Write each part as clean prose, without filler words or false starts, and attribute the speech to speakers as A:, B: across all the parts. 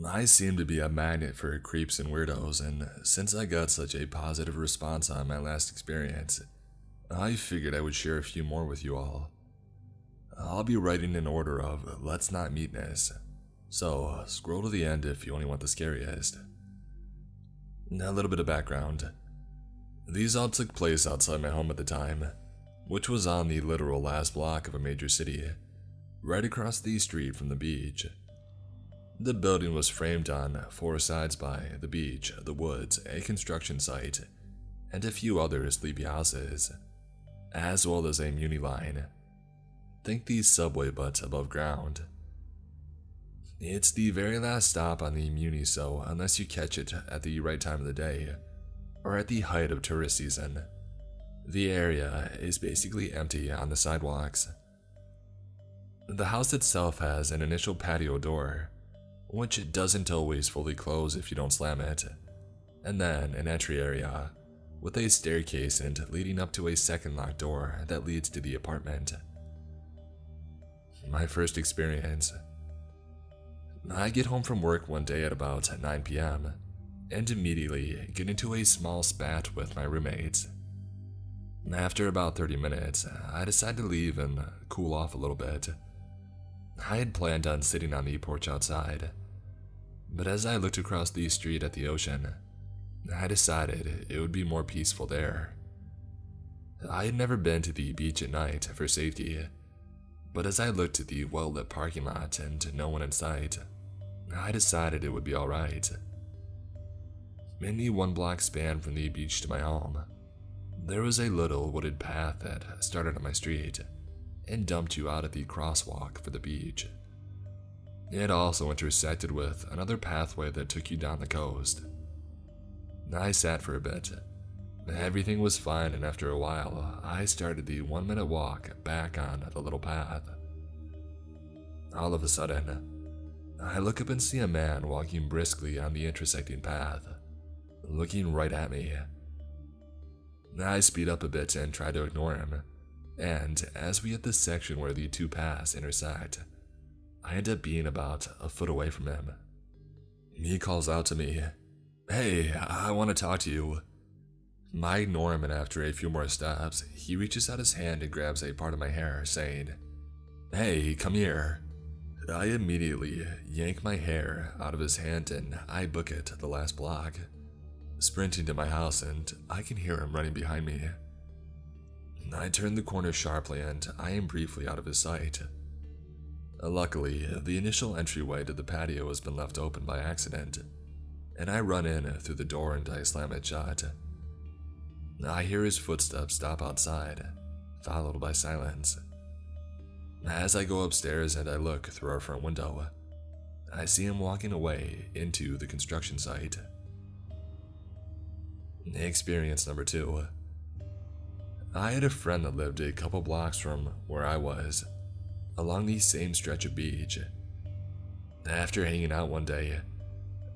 A: I seem to be a magnet for creeps and weirdos, and since I got such a positive response on my last experience, I figured I would share a few more with you all. I'll be writing in order of let's not meetness, so scroll to the end if you only want the scariest. Now, a little bit of background. These all took place outside my home at the time, which was on the literal last block of a major city, right across the street from the beach. The building was framed on four sides by the beach, the woods, a construction site, and a few other sleepy houses, as well as a Muni line. Think the subway but above ground. It's the very last stop on the Muni, so unless you catch it at the right time of the day, or at the height of tourist season, the area is basically empty on the sidewalks. The house itself has an initial patio door, which doesn't always fully close if you don't slam it, and then an entry area with a staircase and leading up to a second locked door that leads to the apartment. My first experience. I get home from work one day at about 9 p.m. and immediately get into a small spat with my roommates. After about 30 minutes, I decide to leave and cool off a little bit. I had planned on sitting on the porch outside, but as I looked across the street at the ocean, I decided it would be more peaceful there. I had never been to the beach at night for safety, but as I looked at the well-lit parking lot and no one in sight, I decided it would be alright. In the 1 block span from the beach to my home, there was a little wooded path that started on my street and dumped you out at the crosswalk for the beach. It also intersected with another pathway that took you down the coast. I sat for a bit. Everything was fine, and after a while, I started the 1-minute walk back on the little path. All of a sudden, I look up and see a man walking briskly on the intersecting path, looking right at me. I speed up a bit and try to ignore him, and as we hit the section where the two paths intersect, I end up being about a foot away from him. He calls out to me, "Hey, I want to talk to you." I ignore him, and after a few more steps, he reaches out his hand and grabs a part of my hair, saying, "Hey, come here." I immediately yank my hair out of his hand and I book it the last block, sprinting to my house, and I can hear him running behind me. I turn the corner sharply and I am briefly out of his sight. Luckily, the initial entryway to the patio has been left open by accident, and I run in through the door and I slam it shut. I hear his footsteps stop outside, followed by silence. As I go upstairs and I look through our front window, I see him walking away into the construction site. Experience number 2. I had a friend that lived a couple blocks from where I was, along the same stretch of beach. After hanging out one day,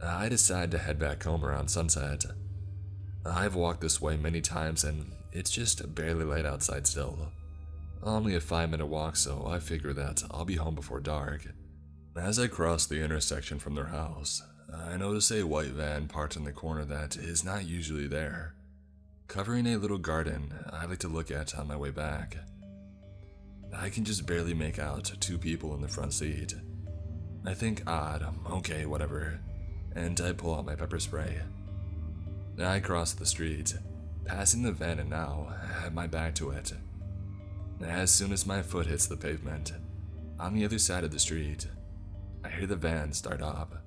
A: I decided to head back home around sunset. I've walked this way many times and it's just barely light outside still. Only a 5-minute walk, so I figure that I'll be home before dark. As I cross the intersection from their house, I notice a white van parked in the corner that is not usually there, covering a little garden I like to look at on my way back. I can just barely make out 2 people in the front seat. I think odd, okay, whatever, and I pull out my pepper spray. I cross the street, passing the van, and now have my back to it. As soon as my foot hits the pavement, on the other side of the street, I hear the van start up.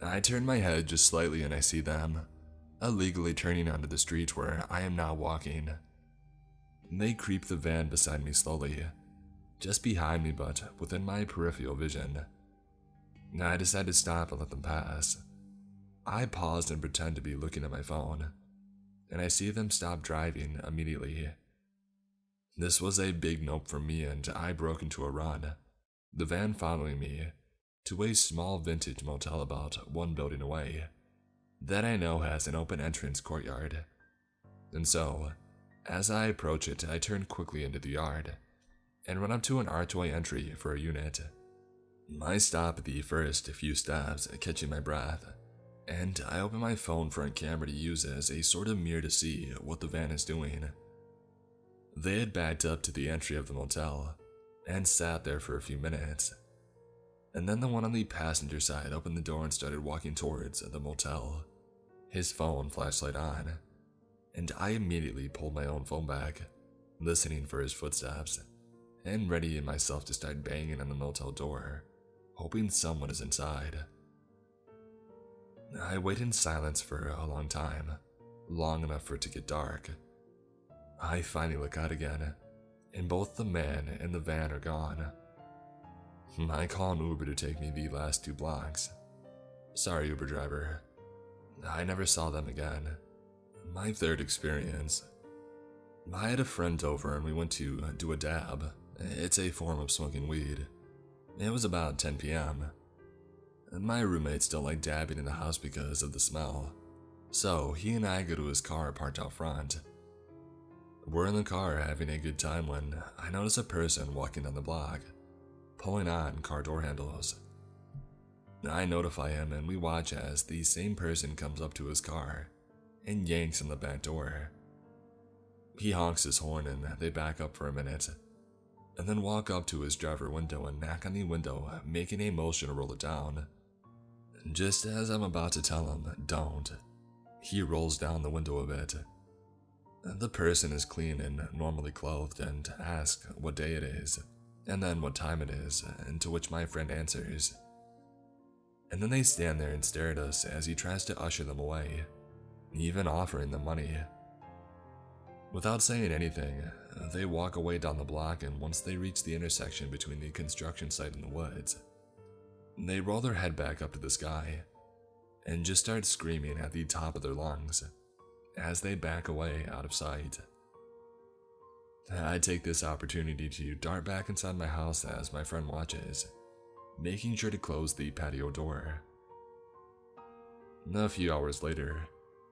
A: I turn my head just slightly and I see them, illegally turning onto the street where I am now walking. They creep the van beside me slowly, just behind me but within my peripheral vision. I decide to stop and let them pass. I paused and pretend to be looking at my phone, and I see them stop driving immediately. This was a big nope for me, and I broke into a run, the van following me, to a small vintage motel about 1 building away, that I know has an open entrance courtyard. And so, as I approach it, I turn quickly into the yard, and run up to an archway entry for a unit. I stop at the first few steps, catching my breath, and I open my phone for a camera to use as a sort of mirror to see what the van is doing. They had backed up to the entry of the motel and sat there for a few minutes. And then the one on the passenger side opened the door and started walking towards the motel, his phone flashlight on, and I immediately pulled my own phone back, listening for his footsteps, and readying myself to start banging on the motel door, hoping someone is inside. I wait in silence for a long time, long enough for it to get dark. I finally look out again, and both the man and the van are gone. I call an Uber to take me the last 2 blocks. Sorry, Uber driver. I never saw them again. My third experience. I had a friend over and we went to do a dab. It's a form of smoking weed. It was about 10 p.m. My roommates don't like dabbing in the house because of the smell, so he and I go to his car parked out front. We're in the car having a good time when I notice a person walking down the block, pulling on car door handles. I notify him and we watch as the same person comes up to his car and yanks on the back door. He honks his horn and they back up for a minute, and then walk up to his driver window and knock on the window, making a motion to roll it down. Just as I'm about to tell him, don't, he rolls down the window a bit. The person is clean and normally clothed and asks what day it is, and then what time it is, and to which my friend answers. And then they stand there and stare at us as he tries to usher them away, even offering them money. Without saying anything, they walk away down the block, and once they reach the intersection between the construction site and the woods, they roll their head back up to the sky and just start screaming at the top of their lungs as they back away out of sight. I take this opportunity to dart back inside my house as my friend watches, making sure to close the patio door. A few hours later,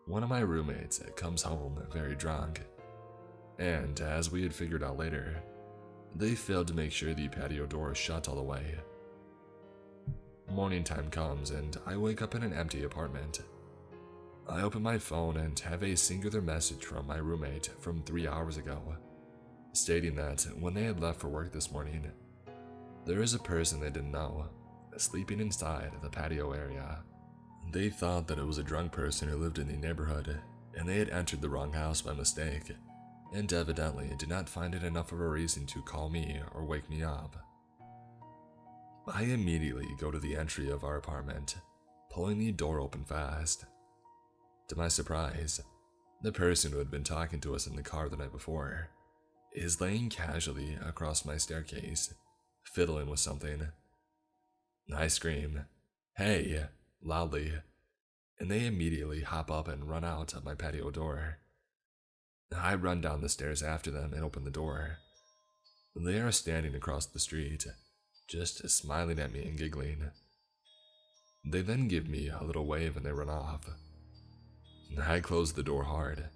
A: one of my roommates comes home very drunk, and as we had figured out later, they failed to make sure the patio door is shut all the way. Morning time comes and I wake up in an empty apartment. I open my phone and have a singular message from my roommate from 3 hours ago, stating that when they had left for work this morning, there is a person they didn't know sleeping inside the patio area. They thought that it was a drunk person who lived in the neighborhood, and they had entered the wrong house by mistake, and evidently did not find it enough of a reason to call me or wake me up. I immediately go to the entry of our apartment, pulling the door open fast. To my surprise, the person who had been talking to us in the car the night before is laying casually across my staircase, fiddling with something. I scream, "Hey!" loudly, and they immediately hop up and run out of my patio door. I run down the stairs after them and open the door. They are standing across the street, just smiling at me and giggling. They then give me a little wave and they run off. I close the door hard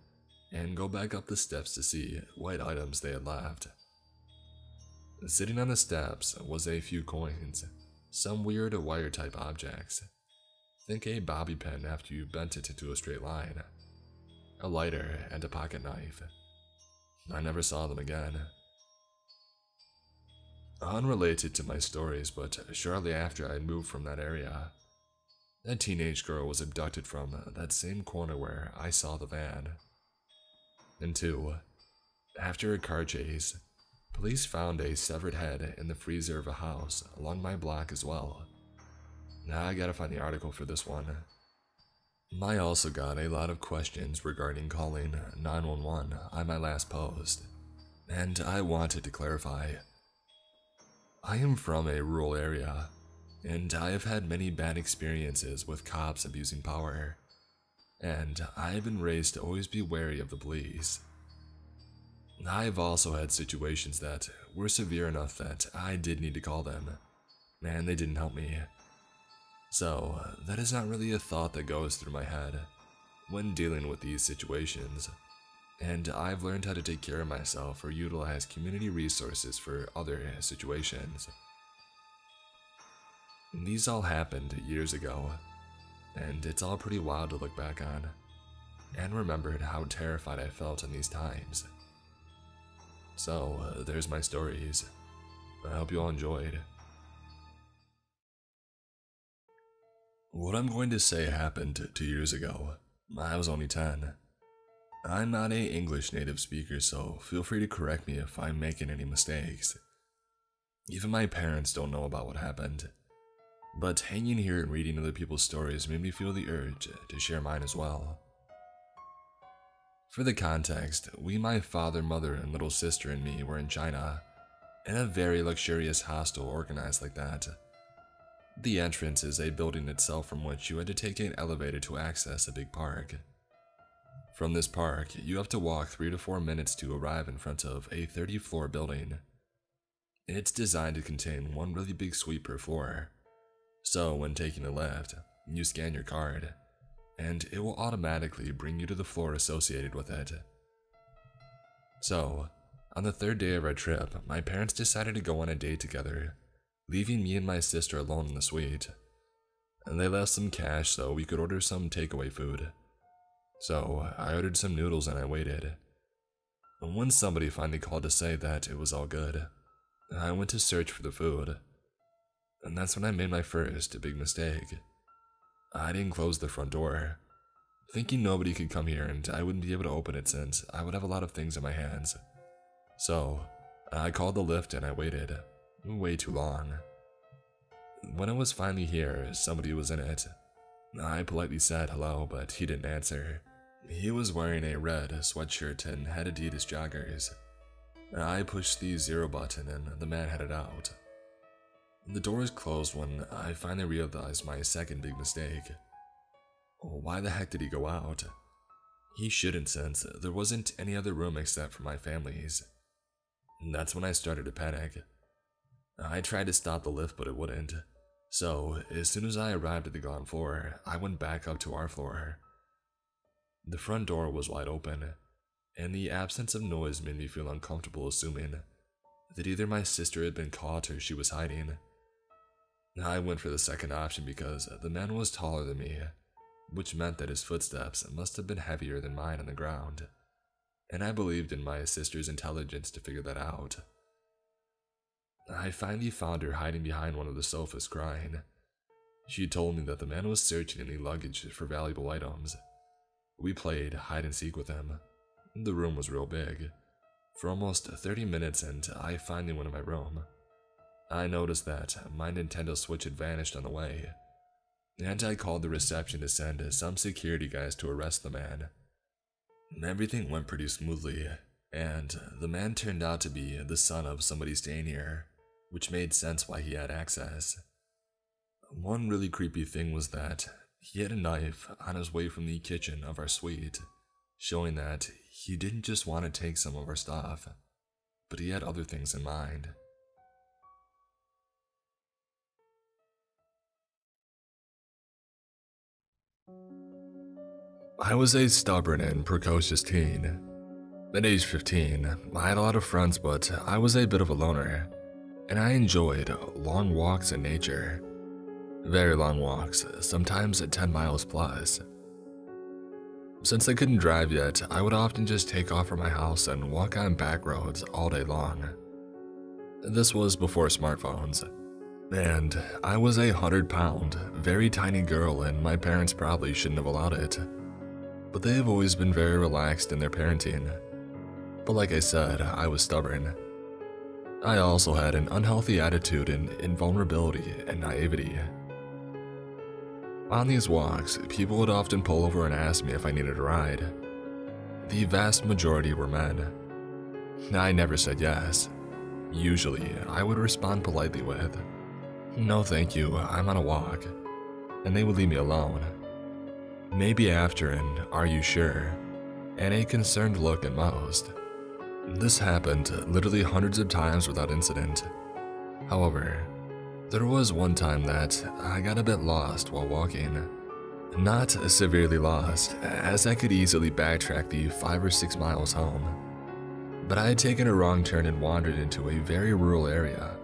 A: and go back up the steps to see what items they had left. Sitting on the steps was a few coins, some weird wire-type objects. Think a bobby pin after you bent it into a straight line, a lighter, and a pocket knife. I never saw them again. Unrelated to my stories, but shortly after I moved from that area, a teenage girl was abducted from that same corner where I saw the van. And 2, after a car chase, police found a severed head in the freezer of a house along my block as well. Now I gotta find the article for this one. I also got a lot of questions regarding calling 911 on my last post, and I wanted to clarify. I am from a rural area, and I have had many bad experiences with cops abusing power, and I have been raised to always be wary of the police. I've also had situations that were severe enough that I did need to call them, and they didn't help me. So, that is not really a thought that goes through my head when dealing with these situations, and I've learned how to take care of myself or utilize community resources for other situations. These all happened years ago, and it's all pretty wild to look back on, and remembered how terrified I felt in these times. So, there's my stories. I hope you all enjoyed. What I'm going to say happened 2 years ago. I was only 10. I'm not an English native speaker, so feel free to correct me if I'm making any mistakes. Even my parents don't know about what happened. But hanging here and reading other people's stories made me feel the urge to share mine as well. For the context, my father, mother, and little sister and me were in China, in a very luxurious hostel organized like that. The entrance is a building itself from which you had to take an elevator to access a big park. From this park, you have to walk 3 to 4 minutes to arrive in front of a 30-floor building. It's designed to contain one really big suite per floor. So when taking a lift, you scan your card, and it will automatically bring you to the floor associated with it. So, on the 3rd day of our trip, my parents decided to go on a date together, leaving me and my sister alone in the suite. And they left some cash so we could order some takeaway food. So, I ordered some noodles and I waited. And when somebody finally called to say that it was all good, I went to search for the food. And that's when I made my first big mistake. I didn't close the front door, thinking nobody could come here and I wouldn't be able to open it since I would have a lot of things in my hands. So, I called the lift and I waited, way too long. When I was finally here, somebody was in it. I politely said hello, but he didn't answer. He was wearing a red sweatshirt and had Adidas joggers. I pushed the 0 button and the man headed out. The doors closed when I finally realized my second big mistake. Why the heck did he go out? He shouldn't, since there wasn't any other room except for my family's. That's when I started to panic. I tried to stop the lift, but it wouldn't. So, as soon as I arrived at the ground floor, I went back up to our floor. The front door was wide open, and the absence of noise made me feel uncomfortable, assuming that either my sister had been caught or she was hiding. I went for the second option because the man was taller than me, which meant that his footsteps must have been heavier than mine on the ground, and I believed in my sister's intelligence to figure that out. I finally found her hiding behind one of the sofas crying. She told me that the man was searching in the luggage for valuable items. We played hide and seek with him. The room was real big. For almost 30 minutes, and I finally went in my room. I noticed that my Nintendo Switch had vanished on the way, and I called the reception to send some security guys to arrest the man. Everything went pretty smoothly, and the man turned out to be the son of somebody staying here, which made sense why he had access. One really creepy thing was that he had a knife on his way from the kitchen of our suite, showing that he didn't just want to take some of our stuff, but he had other things in mind. I was a stubborn and precocious teen. At age 15, I had a lot of friends, but I was a bit of a loner, and I enjoyed long walks in nature. Very long walks, sometimes at 10 miles plus. Since I couldn't drive yet, I would often just take off from my house and walk on back roads all day long. This was before smartphones, and I was a 100-pound, very tiny girl, and my parents probably shouldn't have allowed it. But they have always been very relaxed in their parenting. But like I said, I was stubborn. I also had an unhealthy attitude and invulnerability and naivety. On these walks, people would often pull over and ask me if I needed a ride. The vast majority were men. I never said yes. Usually, I would respond politely with, "No thank you, I'm on a walk," and they would leave me alone. Maybe after an "are you sure?" and a concerned look at most. This happened literally hundreds of times without incident. However, there was one time that I got a bit lost while walking. Not severely lost, as I could easily backtrack the 5 or 6 miles home. But I had taken a wrong turn and wandered into a very rural area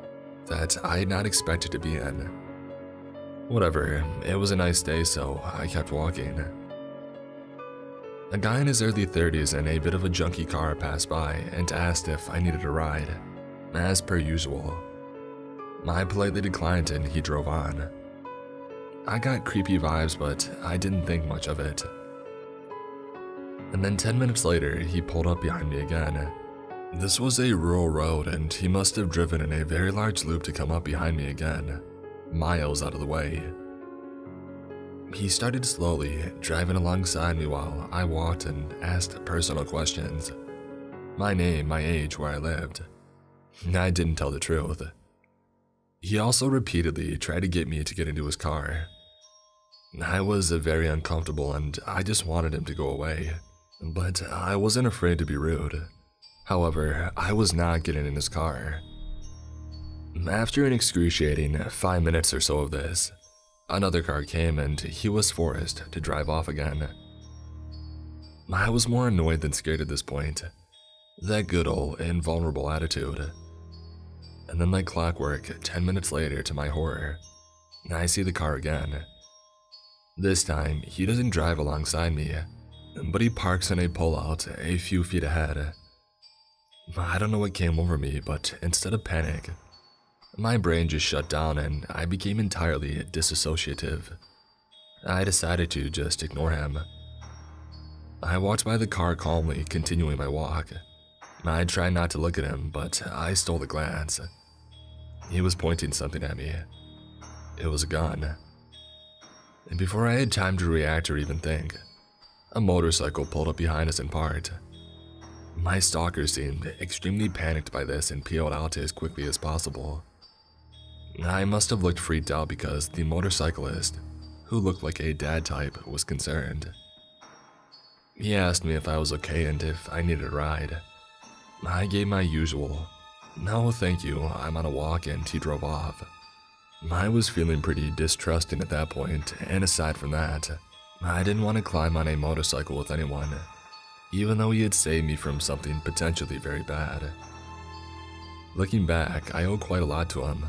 A: that I had not expected to be in. Whatever, it was a nice day, so I kept walking. A guy in his early 30s in a bit of a junky car passed by and asked if I needed a ride, as per usual. I politely declined and he drove on. I got creepy vibes, but I didn't think much of it. And then 10 minutes later, he pulled up behind me again. This was a rural road and he must have driven in a very large loop to come up behind me again, miles out of the way. He started slowly, driving alongside me while I walked and asked personal questions. My name, my age, where I lived. I didn't tell the truth. He also repeatedly tried to get me to get into his car. I was very uncomfortable and I just wanted him to go away, but I wasn't afraid to be rude. However, I was not getting in his car. After an excruciating 5 minutes or so of this, another car came and he was forced to drive off again. I was more annoyed than scared at this point. That good old invulnerable attitude. And then like clockwork, 10 minutes later, to my horror, I see the car again. This time, he doesn't drive alongside me, but he parks in a pullout a few feet ahead. I don't know what came over me, but instead of panic, my brain just shut down and I became entirely disassociative. I decided to just ignore him. I walked by the car calmly, continuing my walk. I tried not to look at him, but I stole a glance. He was pointing something at me. It was a gun. And before I had time to react or even think, a motorcycle pulled up behind us and parked. My stalker seemed extremely panicked by this and peeled out as quickly as possible. I must have looked freaked out because the motorcyclist, who looked like a dad type, was concerned. He asked me if I was okay and if I needed a ride. I gave my usual, "No, thank you, I'm on a walk," and he drove off. I was feeling pretty distrusting at that point, and aside from that, I didn't want to climb on a motorcycle with anyone, even though he had saved me from something potentially very bad. Looking back, I owe quite a lot to him.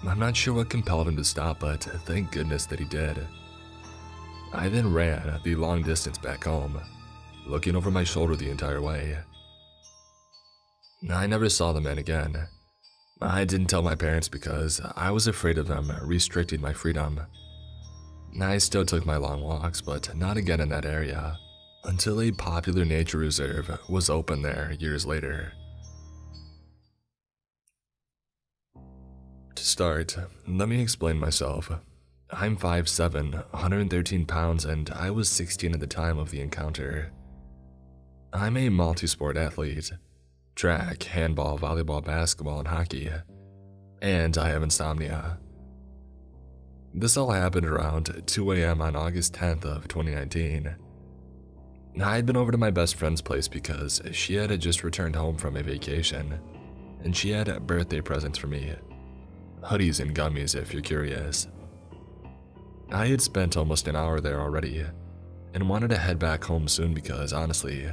A: I'm not sure what compelled him to stop, but thank goodness that he did. I then ran the long distance back home, looking over my shoulder the entire way. I never saw the man again. I didn't tell my parents because I was afraid of them restricting my freedom. I still took my long walks, but not again in that area, until a popular nature reserve was open there years later. To start, let me explain myself. I'm 5'7", 113 pounds, and I was 16 at the time of the encounter. I'm a multi-sport athlete. Track, handball, volleyball, basketball, and hockey. And I have insomnia. This all happened around 2 a.m. on August 10th of 2019. I had been over to my best friend's place because she had just returned home from a vacation, and she had birthday presents for me. Hoodies and gummies if you're curious. I had spent almost an hour there already, and wanted to head back home soon because honestly,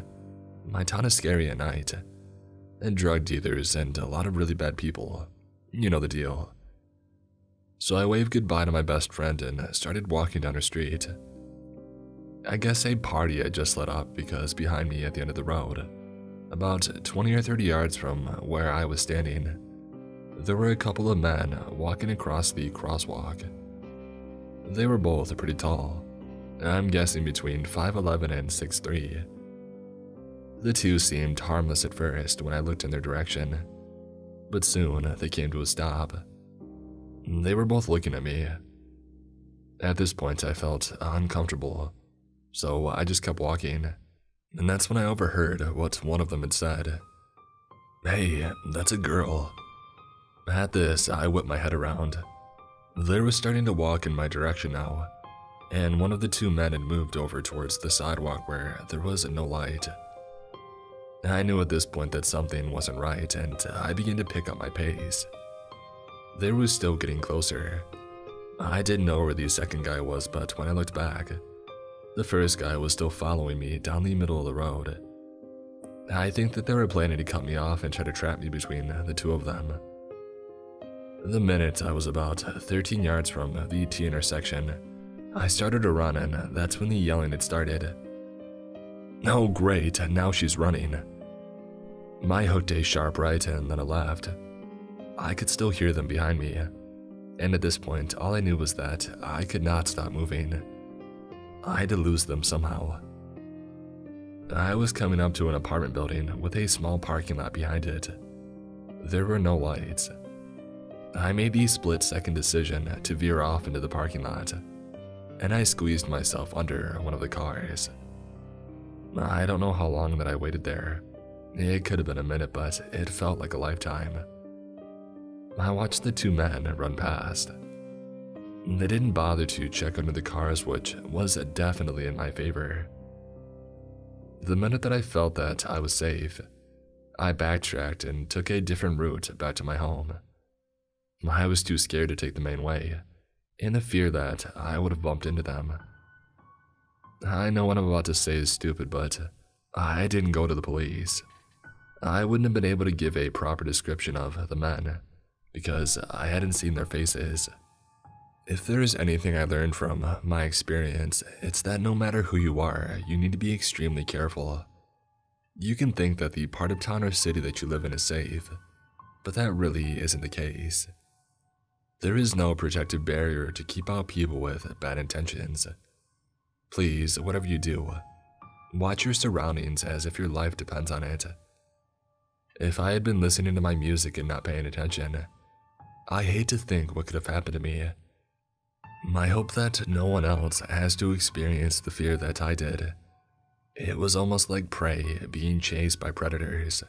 A: my town is scary at night. And drug dealers and a lot of really bad people. You know the deal. So I waved goodbye to my best friend and started walking down her street. I guess a party had just lit up because behind me at the end of the road, about 20 or 30 yards from where I was standing, there were a couple of men walking across the crosswalk. They were both pretty tall. I'm guessing between 5'11" and 6'3". The two seemed harmless at first when I looked in their direction, but soon they came to a stop. They were both looking at me. At this point I felt uncomfortable, so I just kept walking, and that's when I overheard what one of them had said. "Hey, that's a girl." At this, I whipped my head around. They were starting to walk in my direction now, and one of the two men had moved over towards the sidewalk where there was no light. I knew at this point that something wasn't right, and I began to pick up my pace. They were still getting closer. I didn't know where the second guy was, but when I looked back, the first guy was still following me down the middle of the road. I think that they were planning to cut me off and try to trap me between the two of them. The minute I was about 13 yards from the T intersection, I started to run, and that's when the yelling had started. Oh great, now she's running. My hooked a sharp right and then a left. I could still hear them behind me, and at this point all I knew was that I could not stop moving. I had to lose them somehow. I was coming up to an apartment building with a small parking lot behind it. There were no lights. I made the split-second decision to veer off into the parking lot, and I squeezed myself under one of the cars. I don't know how long that I waited there. It could have been a minute, but it felt like a lifetime. I watched the two men run past. They didn't bother to check under the cars, which was definitely in my favor. The minute that I felt that I was safe, I backtracked and took a different route back to my home. I was too scared to take the main way, in the fear that I would have bumped into them. I know what I'm about to say is stupid, but I didn't go to the police. I wouldn't have been able to give a proper description of the men, because I hadn't seen their faces. If there is anything I learned from my experience, it's that no matter who you are, you need to be extremely careful. You can think that the part of town or city that you live in is safe, but that really isn't the case. There is no protective barrier to keep out people with bad intentions. Please, whatever you do, watch your surroundings as if your life depends on it. If I had been listening to my music and not paying attention, I hate to think what could have happened to me. I hope that no one else has to experience the fear that I did. It was almost like prey being chased by predators.